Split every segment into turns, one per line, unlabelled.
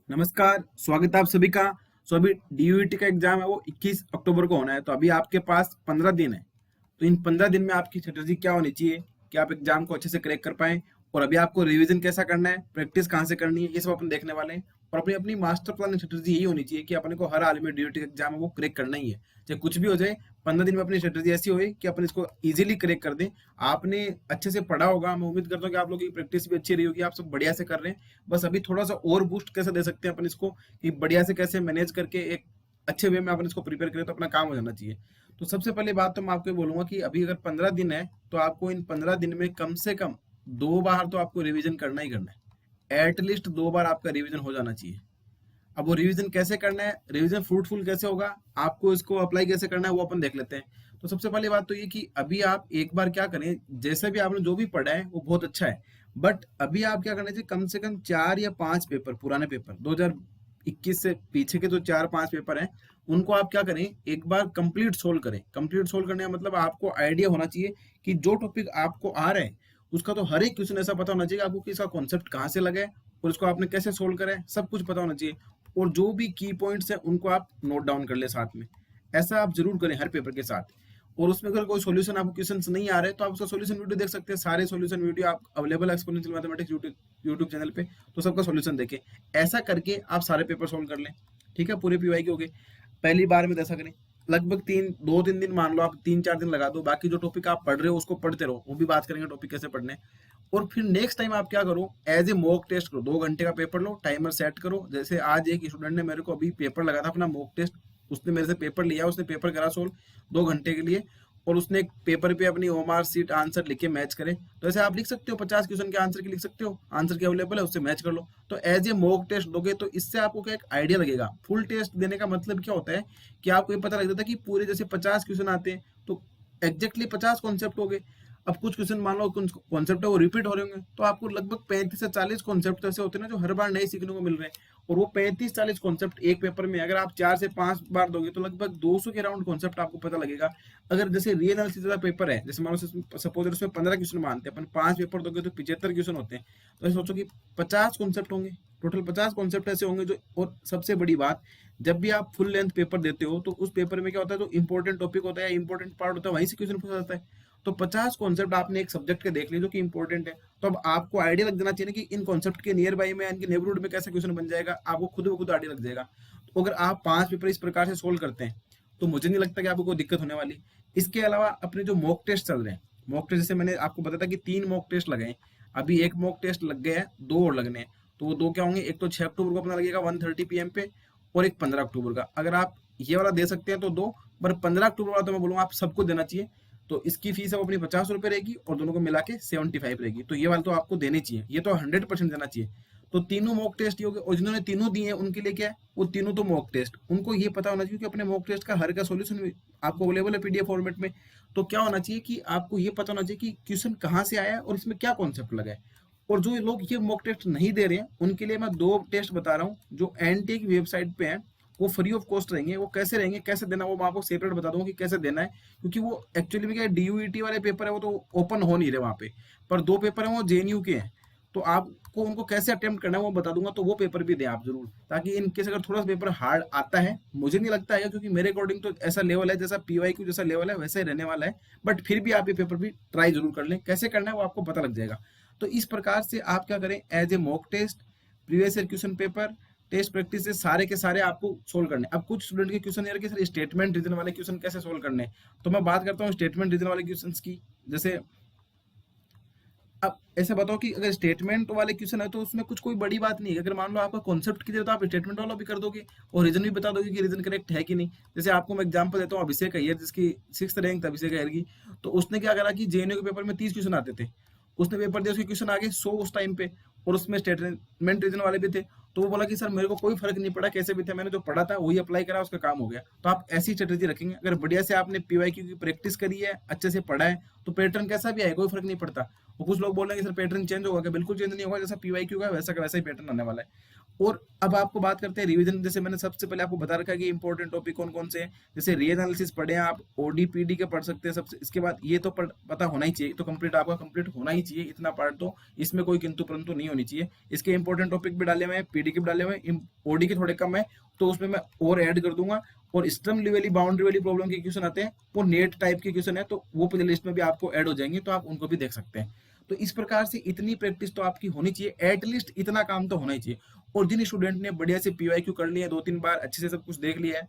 नमस्कार, स्वागत है आप सभी का। अभी डीयूईटी का एग्जाम है वो 21 अक्टूबर को होना है। तो अभी आपके पास 15 दिन है। तो इन 15 दिन में आपकी स्ट्रेटजी क्या होनी चाहिए कि आप एग्जाम को अच्छे से क्रैक कर पाएं, और अभी आपको रिवीजन कैसा करना है, प्रैक्टिस कहाँ से करनी है, ये सब अपन देखने वाले हैं। और अपनी अपनी मास्टर प्लान स्ट्रेटजी यही होनी चाहिए कि अपने को हर हाल में डीयूटी का एग्जाम है वो क्रैक करना ही है, चाहे कुछ भी हो जाए। 15 दिन में अपनी स्ट्रेटजी ऐसी होए कि अपन इसको इजीली क्रैक कर दें। आपने अच्छे से पढ़ा होगा, मैं उम्मीद करता हूँ कि आप लोगों की प्रैक्टिस भी अच्छी रही होगी, आप सब बढ़िया से कर रहे हैं। बस अभी थोड़ा सा और बूस्ट कैसे दे सकते हैं अपन इसको, कि बढ़िया से कैसे मैनेज करके एक अच्छे वे में अपन इसको प्रिपेयर करें तो अपना काम हो जाना चाहिए। तो सबसे पहले बात तो मैं आपको ये बोलूंगा कि अभी अगर 15 दिन है तो आपको इन 15 दिन में कम से कम 2 बार तो आपको रिवीजन करना ही करना है। एटलीस्ट 2 बार आपका रिवीजन हो जाना चाहिए। अब वो रिवीजन कैसे करना है, रिवीजन फ्रूटफुल कैसे होगा, आपको इसको अप्लाई कैसे करना है, वो अपन देख लेते हैं। तो सबसे पहली बात तो ये कि अभी आप एक बार क्या करें, जैसे भी आपने जो भी पढ़ा है वो बहुत अच्छा है, बट अभी आप क्या करना चाहिए, कम से कम 4 या 5 पेपर, पुराने पेपर 2021 से पीछे के जो 4-5 पेपर हैं, उनको आप क्या करें, एक बार कंप्लीट सोल्व करें। कंप्लीट सोल्व करने का मतलब आपको आइडिया होना चाहिए कि जो टॉपिक आपको आ रहा है उसका तो हर एक क्वेश्चन ऐसा पता होना चाहिए आपको कि इसका कॉन्सेप्ट कहाँ से लगा है और उसको आपने कैसे सोल्व करा है, सब कुछ पता होना चाहिए। और जो भी की पॉइंट्स हैं उनको आप नोट डाउन कर ले साथ में। ऐसा आप जरूर करें हर पेपर के साथ। और उसमें अगर कोई सॉल्यूशन आपको क्वेश्चन नहीं आ रहे तो आप उसका सॉल्यूशन वीडियो देख सकते हैं। सारे सॉल्यूशन वीडियो आप अवेलेबल है एक्सपोनेंशियल मैथमेटिक्स यूट्यूब चैनल पे, तो सबका सॉल्यूशन देखें। ऐसा करके आप सारे पेपर सोल्व कर लें। ठीक है, पूरे पीवाई के हो गए। पहली बार में तो ऐसा करें, लगभग 3 2 3 दिन, मान लो आप 3 4 दिन लगा दो, बाकी जो टॉपिक आप पढ़ रहे हो उसको पढ़ते रहो, वो भी बात करेंगे टॉपिक कैसे पढ़ने हैं। और फिर नेक्स्ट टाइम आप क्या करो, एज ए मॉक टेस्ट करो। 2 घंटे का पेपर लो, टाइमर सेट करो। जैसे आज एक स्टूडेंट ने मेरे को अभी पेपर लगा था अपना मॉक टेस्ट, उसने मेरे से पेपर लिया, उसने पेपर करा सोल्व 2 घंटे के लिए, और उसने एक पेपर पे अपनी ओमार सीट आंसर लिख के मैच करे। तो ऐसे आप लिख सकते हो, 50 क्वेश्चन के आंसर की लिख सकते हो, आंसर की अवेलेबल है, उससे मैच कर लो। तो एज ए मॉक टेस्ट दोगे तो इससे आपको क्या एक आइडिया लगेगा। फुल टेस्ट देने का मतलब क्या होता है कि आपको ये पता लग जाता है कि पूरे जैसे 50 क्वेश्चन आते हैं तो एग्जैक्टली 50 कॉन्सेप्ट हो गए। अब कुछ क्वेश्चन मान लो कुछ कॉन्सेप्ट है वो रिपीट हो रहे होंगे, तो आपको लगभग 35 से 40 कॉन्सेप्ट ऐसे होते हैं ना जो हर बार नए सीखने को मिल रहे हैं। और वो 35 40 कॉन्सेप्ट एक पेपर में अगर आप 4 से 5 बार दोगे तो लगभग 200 के राउंड कॉन्सेप्ट आपको पता लगेगा। अगर जैसे रियल एनालिसिस का पेपर है, जैसे मान लो सपोज उसमें 15 क्वेश्चन मानते हैं अपन, 5 पेपर दोगे तो 75 क्वेश्चन होते हैं। तो ऐसे सोचो कि 50 कॉन्सेप्ट होंगे, टोटल 50 कॉन्सेप्ट ऐसे होंगे जो। और सबसे बड़ी बात, जब भी आप फुल लेंथ पेपर देते हो तो उस पेपर में क्या होता है, जो इंपॉर्टेंट टॉपिक होता है या इंपॉर्टेंट पार्ट होता है वहीं से क्वेश्चन पूछा जाता है। तो 50 कॉन्सेप्ट आपने एक सब्जेक्ट के देख लिए जो कि इंपॉर्टेंट है। तो अब आपको आइडिया लग जाना चाहिए ना कि इन कॉन्सेप्ट के नियर बाई में, इनके नेबरहुड में कैसा क्वेश्चन बन जाएगा, आपको खुद ब खुद आइडिया लग जाएगा। तो अगर आप 5 पेपर इस प्रकार से सोल्व करते हैं तो मुझे नहीं लगता कि आपको कोई दिक्कत होने वाली। इसके अलावा अपने जो मॉक टेस्ट चल रहे हैं, मॉक टेस्ट जैसे मैंने आपको बताया था कि 3 मॉक टेस्ट लगे हैं, अभी एक मॉक टेस्ट लग गया है, 2 और लगने हैं। तो वो 2 क्या होंगे, एक तो 6 अक्टूबर को अपना लगेगा 1:30 PM पे, और एक 15 अक्टूबर का। अगर आप ये वाला दे सकते हैं तो दो, पर 15 अक्टूबर वाला तो मैं बोलूंगा आप सबको देना चाहिए। तो इसकी फीस अब अपनी 50 रुपये रहेगी और दोनों को मिला के 75 रहेगी। तो ये वाला तो आपको देनी चाहिए, ये तो 100% देना चाहिए। तो तीनों मॉक टेस्ट ये हो गए, और जिन्होंने तीनों दिए हैं उनके लिए क्या है, वो तीनों तो मॉक टेस्ट, उनको ये पता होना चाहिए कि अपने मॉक टेस्ट का हर का सॉल्यूशन आपको अवेलेबल है पीडीएफ फॉर्मेट में। तो क्या होना चाहिए कि आपको ये पता होना चाहिए कि क्वेश्चन कहाँ से आया है और इसमें क्या कॉन्सेप्ट लगा है। और जो लोग ये मॉक टेस्ट नहीं दे रहे हैं उनके लिए मैं 2 टेस्ट बता रहा हूँ जो एनटीए की वेबसाइट पे है। वो फ्री ऑफ कॉस्ट रहेंगे। वो कैसे रहेंगे, कैसे देना, वो मैं आपको सेपरेट बता दूंगा कि कैसे देना है। क्योंकि वो एक्चुअली में क्या, डीयूईटी वाले पेपर है वो तो ओपन हो नहीं रहे वहाँ पे, पर 2 पेपर है वो जेएनयू के हैं। तो आपको उनको कैसे अटेम्प्ट करना है वो बता दूंगा, तो वो पेपर भी दें आप जरूर, ताकि इन केस अगर थोड़ा सा पेपर हार्ड आता है, मुझे नहीं लगता है क्योंकि मेरे अकॉर्डिंग तो ऐसा लेवल है, जैसा पीवाईक्यू जैसा लेवल है वैसे ही रहने वाला है। बट फिर भी आप ये पेपर भी ट्राई जरूर कर लें, कैसे करना है वो आपको पता लग जाएगा। तो इस प्रकार से आप क्या करें, as a mock test, previous year question paper, test practice से सारे के सारे आपको सोल्व करने। अब कुछ स्टूडेंट के क्वेश्चन यार कि सर स्टेटमेंट रीजन वाले क्वेश्चन कैसे सोल्व करने, तो मैं बात करता हूँ स्टेटमेंट रीजन वाले क्वेश्चन की। जैसे अब ऐसे बताओ कि अगर स्टेटमेंट वाले क्वेश्चन है तो उसमें कुछ कोई बड़ी बात नहीं है। अगर मान लो आपका कॉन्सेप्ट क्लियर तो आप स्टेटमेंट वाला भी कर दोगे और रीजन भी बता दोगे कि रीजन करेक्ट है कि नहीं। जैसे आपको मैं एग्जांपल देता हूँ, अभिषेक अय्यर जिसकी 6th रैंक था, अभिषेक अय्यर की। तो उसने क्या करा कि जेएनयू के पेपर में 30 क्वेश्चन आते थे, उसने पेपर दिया, उसके क्वेश्चन आ गए 100 उस टाइम पे, और उसमें स्टेटमेंट रीजन वाले भी थे। तो वो बोला कि सर मेरे को कोई फर्क नहीं पड़ा कैसे भी थे, मैंने जो पढ़ा था वही अप्लाई करा, उसका काम हो गया। तो आप ऐसी स्ट्रेटेजी रखेंगे। अगर बढ़िया से आपने पीवाईक्यू की प्रैक्टिस करी है, अच्छे से पढ़ा है, तो पैटर्न कैसा भी आए कोई फर्क नहीं पड़ता। और कुछ लोग बोल रहे हैं कि सर पैटर्न चेंज होगा, कि बिल्कुल चेंज नहीं होगा, जैसा पीवाईक्यू का वैसा का वैसा ही पैटर्न आने वाला है। और अब आपको बात करते हैं रिवीजन। जैसे मैंने सबसे पहले आपको बता रखा है कि इंपॉर्टेंट टॉपिक कौन कौन से हैं। जैसे री एनालिसिस पढ़े हैं आप, ओडीपीडी के पढ़ सकते हैं सबसे। इसके बाद ये तो पता होना ही चाहिए, तो कंप्लीट आपका कंप्लीट होना ही चाहिए इतना पार्ट, तो इसमें कोई किंतु परंतु नहीं होनी चाहिए। इसके इंपॉर्टेंट टॉपिक भी डाले हुए हैं, पीडी के भी डाले हुए हैं, ओडी के थोड़े कम है तो उसमें मैं और ऐड कर दूंगा। और स्टर्म वाली बाउंड्री वाली प्रॉब्लम के क्वेश्चन आते हैं, वो नेट टाइप के क्वेश्चन है, तो वो प्ले लिस्ट में भी आपको ऐड हो जाएंगे, तो आप उनको भी देख सकते हैं। तो इस प्रकार से इतनी प्रैक्टिस तो आपकी होनी चाहिए, एटलीस्ट इतना काम तो होना ही चाहिए। और जिन स्टूडेंट ने बढ़िया से पीवाईक्यू कर लिया, 2-3 बार अच्छे से सब कुछ देख लिया है,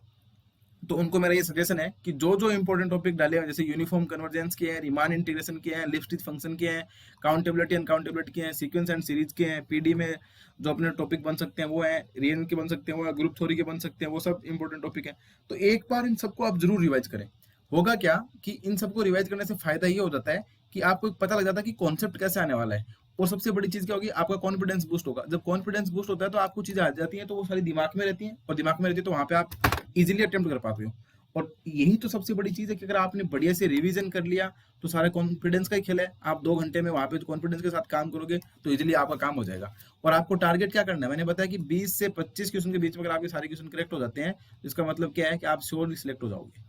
तो उनको मेरा ये सजेशन है कि जो जो इंपॉर्टेंट टॉपिक डाले हैं, जैसे यूनिफॉर्म कन्वर्जेंस के हैं, रिमान इंटीग्रेशन के हैं, लिफ्ट स्टिच फंक्शन के हैं, काउंटेबिलिटी अनकाउंटेबिलिटी के हैं, सीक्वेंस एंड सीरीज के हैं, पीडी में जो अपने टॉपिक बन सकते हैं वो हैं, रियन के बन सकते हैं, वो ग्रुप थ्योरी के बन सकते हैं, वो सब इंपॉर्टेंट टॉपिक है। तो एक बार इन सबको आप जरूर रिवाइज करें। होगा क्या कि इन सबको रिवाइज करने से फायदा ये हो जाता है कि आपको पता लग जाता है कि कॉन्सेप्ट कैसे आने वाला है। और सबसे बड़ी चीज क्या होगी, आपका कॉन्फिडेंस बूस्ट होगा। जब कॉन्फिडेंस बूस्ट होता है तो आपको चीजें आ जाती हैं, तो वो सारी दिमाग में रहती हैं, और दिमाग में रहती है तो वहां पे आप इजीली अटेम्प्ट कर पाते हो। और यही तो सबसे बड़ी चीज है कि अगर आपने बढ़िया से रिवीजन कर लिया तो सारा कॉन्फिडेंस का ही खेल है। आप 2 घंटे में वहां पे कॉन्फिडेंस के साथ काम करोगे तो इजीली आपका काम हो जाएगा। और आपको टारगेट क्या करना है, मैंने बताया कि 20 से 25 क्वेश्चन के बीच में अगर आपके सारे क्वेश्चन करेक्ट हो जाते हैं, तो इसका मतलब क्या है कि आप श्योरली सिलेक्ट हो जाओगे।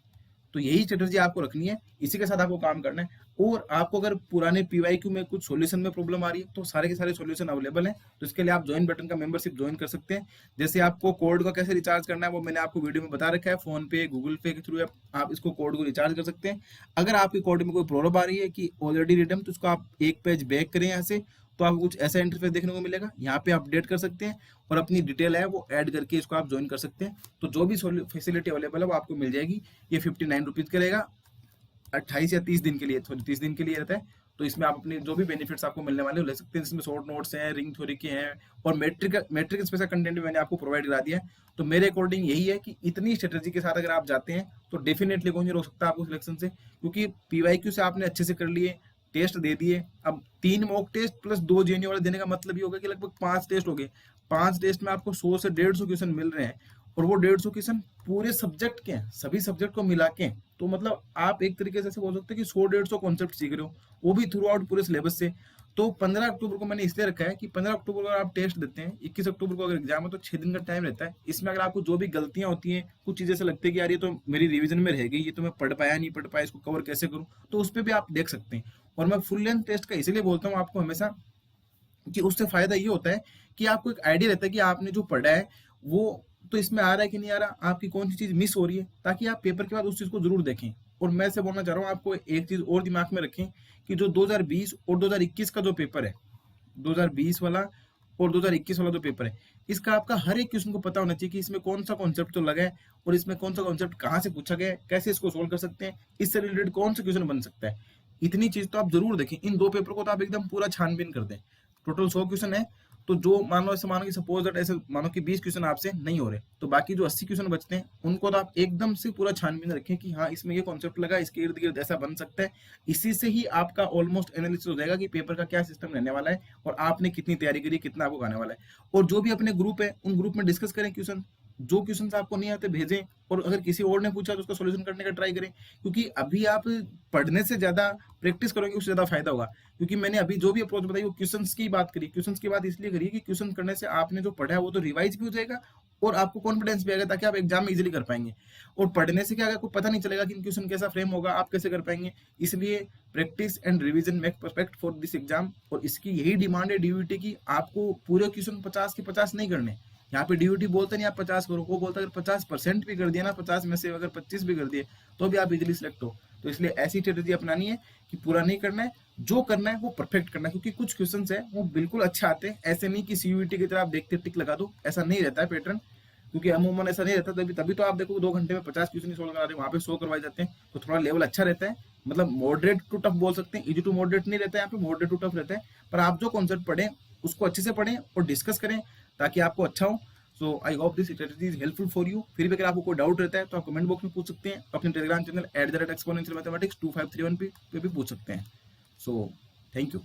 तो यही स्ट्रेटजी आपको रखनी है, इसी के साथ आपको काम करना है। और आपको अगर पुराने पीवाईक्यू में कुछ सॉल्यूशन में प्रॉब्लम आ रही है तो सारे के सारे सॉल्यूशन अवेलेबल हैं। तो इसके लिए आप ज्वाइन बटन का मेंबरशिप ज्वाइन कर सकते हैं। जैसे आपको कोड का कैसे रिचार्ज करना है वो मैंने आपको वीडियो में बता रखा है, फोन पे गूगल पे के थ्रू आप इसको कोड को रिचार्ज कर सकते हैं। अगर आपके कोड में कोई प्रॉब्लम आ रही है कि ऑलरेडी रिडम, तो उसको आप एक पेज बैक करें यहाँ से, तो आपको कुछ ऐसा इंटरफेस देखने को मिलेगा। यहाँ पे अपडेट कर सकते हैं और अपनी डिटेल है वो ऐड करके इसको आप ज्वाइन कर सकते हैं। तो जो भी फैसिलिटी अवेलेबल है वो आपको मिल जाएगी। ये 59 रुपीज़ करेगा, 28 या 30 दिन के लिए, सॉरी 30 दिन के लिए रहता है। तो इसमें आप अपने जो भी बेनिफिट्स आपको मिलने वाले हो ले सकते हैं, जिसमें शॉर्ट नोट्स हैं, रिंग थ्योरी के हैं, और मैट्रिक स्पेशल कंटेंट भी मैंने आपको प्रोवाइड करा दिया है। तो मेरे अकॉर्डिंग यही है कि इतनी स्ट्रेटेजी के साथ अगर आप जाते हैं तो डेफिनेटली कोई नहीं रोक सकता आपको सिलेक्शन से, क्योंकि पीवाईक्यू से आपने अच्छे से कर लिए, टेस्ट दे दिए। अब 3 मॉक टेस्ट प्लस 2 जेन्यू वाले देने का मतलब ही होगा कि लगभग 5 टेस्ट हो गए। 5 टेस्ट में आपको 100 से 150 क्वेश्चन मिल रहे हैं, और वो 150 क्वेश्चन पूरे सब्जेक्ट के हैं, सभी सब्जेक्ट को मिला के। तो मतलब आप एक तरीके से बोल सकते हैं कि 100-150 कॉन्सेप्ट सीख रहे हो, वो भी थ्रू आउट पूरे सिलेबस से। तो 15 अक्टूबर को मैंने इसलिए रखा है कि 15 अक्टूबर को अगर आप टेस्ट देते हैं, 21 अक्टूबर को अगर एग्जाम है, तो 6 दिन का टाइम रहता है। इसमें अगर आपको जो भी गलतियां होती हैं, कुछ चीजें ऐसे लगती है कि यार ये तो मेरी रिवीजन में रह गई, ये तो मैं पढ़ पाया नहीं पढ़ पाया, इसको कवर कैसे करूं, तो उस पर भी आप देख सकते हैं। और मैं फुल लेंथ टेस्ट का इसीलिए बोलता हूँ आपको हमेशा, कि उससे फायदा ये होता है कि आपको एक आइडिया रहता है कि आपने जो पढ़ा है वो तो इसमें आ रहा है कि नहीं आ रहा, आपकी कौन सी चीज मिस हो रही है, ताकि आप पेपर के बाद उस चीज को जरूर देखें। और मैं से बोलना चाह रहा हूँ आपको एक चीज और दिमाग में रखें कि जो 2020 और 2021 का जो पेपर है, 2020 वाला और 2021 वाला जो पेपर है, इसका आपका हर एक क्वेश्चन को पता होना चाहिए कि इसमें कौन सा कॉन्सेप्ट तो लगा है, और इसमें कौन सा कॉन्सेप्ट कहाँ से पूछा गया है, कैसे इसको सोल्व कर सकते हैं, इससे रिलेटेड कौन सा क्वेश्चन बन सकता है। इतनी चीज तो आप जरूर देखें। इन 2 पेपर को तो आप एकदम पूरा छानबीन कर दें। टोटल 100 क्वेश्चन है, तो जो मान लो ऐसे मानो कि सपोज दैट ऐसे मानो कि 20 क्वेश्चन आपसे नहीं हो रहे, तो बाकी जो 80 क्वेश्चन बचते हैं उनको तो आप एकदम से पूरा छानबीन रखें कि हाँ इसमें ये कॉन्सेप्ट लगा, इसके इर्द गिर्द ऐसा बन सकता है। इसी से ही आपका ऑलमोस्ट एनालिसिस हो जाएगा कि पेपर का क्या सिस्टम रहने वाला है, और आपने कितनी तैयारी करी, कितना आपको आने वाला है। और जो भी अपने ग्रुप है उन ग्रुप में डिस्कस करें क्वेश्चन, जो क्वेश्चन आपको नहीं आते भेजें, और अगर किसी और ने पूछा तो उसका सॉल्यूशन करने का ट्राई करें। क्योंकि अभी आप पढ़ने से ज्यादा प्रैक्टिस करोगे उससे ज्यादा फायदा होगा। क्योंकि मैंने अभी जो भी अप्रोच बताई वो क्वेश्चंस की बात करी, क्वेश्चंस की बात इसलिए करी कि क्वेश्चन करने से आपने जो पढ़ा है वो तो रिवाइज भी हो जाएगा, और आपको कॉन्फिडेंस भी आएगा, ताकि आप एग्जाम में इजीली कर पाएंगे। और पढ़ने से क्या, अगर आपको पता नहीं चलेगा कि क्वेश्चन कैसा फ्रेम होगा, आप कैसे कर पाएंगे। इसलिए practice and revision make perfect for this exam. और इसकी यही डिमांड है डीयूटी की, आपको पूरे क्वेश्चन 50 के 50 नहीं करने। यहाँ पे डीयूटी बोलते नहीं आप 50 करो, वो बोलता है अगर 50% भी कर दिया ना, 50 में से अगर 25 भी कर दिए तो भी आप इजीली सिलेक्ट हो। तो इसलिए ऐसी स्ट्रेटेजी अपनानी है कि पूरा नहीं करना है, जो करना है वो परफेक्ट करना है। क्योंकि कुछ क्वेश्चन है वो बिल्कुल अच्छे आते हैं, ऐसे नहीं कि सीयूईटी की तरह आप देखते टिक लगा दो, ऐसा नहीं रहता है पैटर्न। क्योंकि अमूमन ऐसा नहीं रहता, तभी तो आप देखो 2 घंटे में 50 क्वेश्चन सोल्व करा रहे हैं, वहाँ पे 100 करवाए जाते हैं। तो थोड़ा लेवल अच्छा रहता है, मतलब मॉडरेट टू टफ बोल सकते हैं, इजी टू मॉडरेट नहीं रहता है, यहाँ पे मॉडरेट टू टफ रहता है। पर आप जो कॉन्सेप्ट पढ़ें उसको अच्छे से पढ़ें और डिस्कस करें, ताकि आपको अच्छा हो। So I hope this strategy is helpful for you. फिर भी अगर आपको कोई डाउट रहता है तो आप कमेंट बॉक्स में पूछ सकते हैं, अपने टेलीग्राम चैनल @exponential mathematics 2531 पे भी पूछ सकते हैं। So thank you.